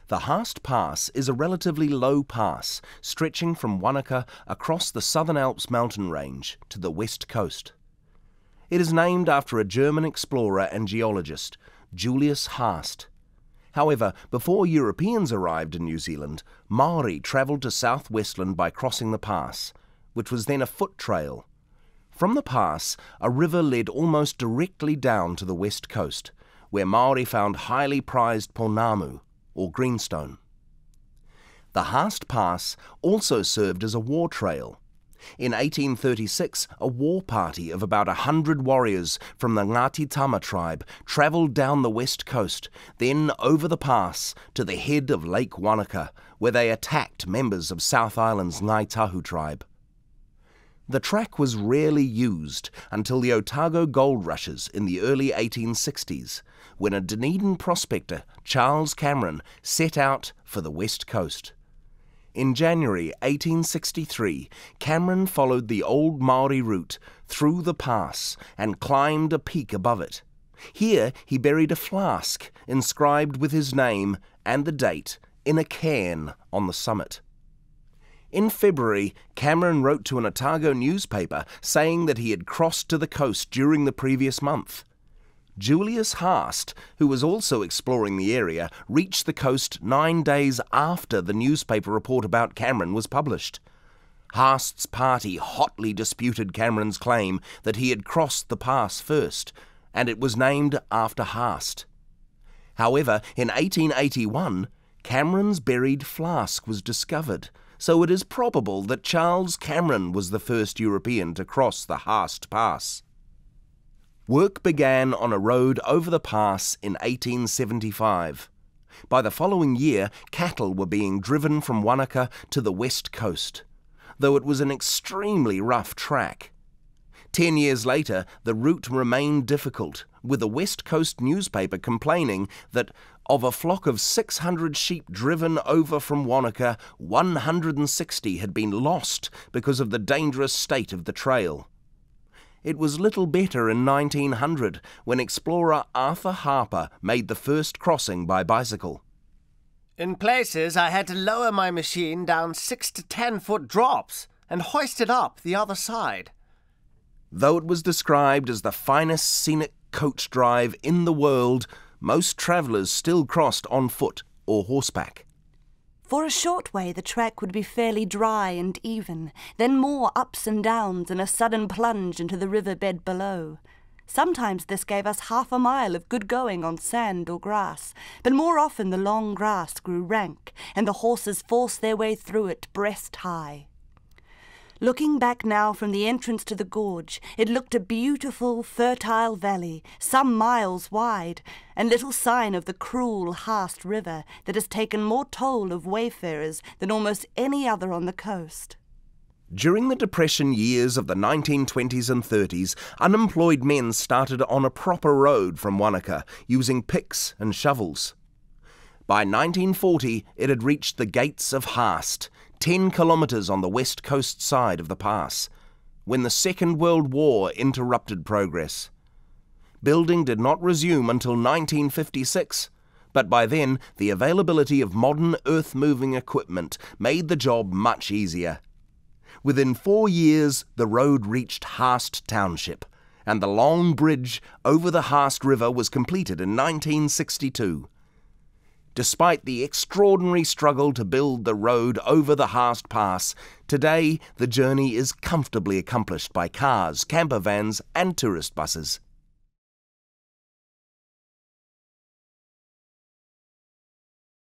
The Haast Pass is a relatively low pass stretching from Wanaka across the Southern Alps mountain range to the west coast. It is named after a German explorer and geologist, Julius Haast. However, before Europeans arrived in New Zealand, Māori travelled to South Westland by crossing the pass, which was then a foot trail. From the pass, a river led almost directly down to the west coast, where Māori found highly prized pounamu, or greenstone. The Haast Pass also served as a war trail. In 1836, a war party of about 100 warriors from the Ngāti Tama tribe travelled down the west coast, then over the pass to the head of Lake Wanaka, where they attacked members of South Island's Ngāi Tahu tribe. The track was rarely used until the Otago gold rushes in the early 1860s, when a Dunedin prospector, Charles Cameron, set out for the west coast. In January 1863, Cameron followed the old Māori route through the pass and climbed a peak above it. Here he buried a flask inscribed with his name and the date in a cairn on the summit. In February, Cameron wrote to an Otago newspaper saying that he had crossed to the coast during the previous month. Julius Haast, who was also exploring the area, reached the coast 9 days after the newspaper report about Cameron was published. Haast's party hotly disputed Cameron's claim that he had crossed the pass first, and it was named after Haast. However, in 1881, Cameron's buried flask was discovered, so it is probable that Charles Cameron was the first European to cross the Haast Pass. Work began on a road over the pass in 1875. By the following year, cattle were being driven from Wanaka to the west coast, though it was an extremely rough track. 10 years later, the route remained difficult, with a West Coast newspaper complaining that of a flock of 600 sheep driven over from Wanaka, 160 had been lost because of the dangerous state of the trail. It was little better in 1900 when explorer Arthur Harper made the first crossing by bicycle. In places, I had to lower my machine down 6 to 10 foot drops and hoist it up the other side. Though it was described as the finest scenic coach drive in the world, most travellers still crossed on foot or horseback. For a short way the track would be fairly dry and even, then more ups and downs and a sudden plunge into the riverbed below. Sometimes this gave us half a mile of good going on sand or grass, but more often the long grass grew rank and the horses forced their way through it breast high. Looking back now from the entrance to the gorge, it looked a beautiful, fertile valley, some miles wide, and little sign of the cruel Haast River that has taken more toll of wayfarers than almost any other on the coast. During the Depression years of the 1920s and 30s, unemployed men started on a proper road from Wanaka, using picks and shovels. By 1940, it had reached the gates of Haast, 10 kilometres on the west coast side of the pass, when the Second World War interrupted progress. Building did not resume until 1956, but by then the availability of modern earth-moving equipment made the job much easier. Within 4 years, the road reached Haast Township, and the long bridge over the Haast River was completed in 1962. Despite the extraordinary struggle to build the road over the Haast Pass, today the journey is comfortably accomplished by cars, camper vans and tourist buses.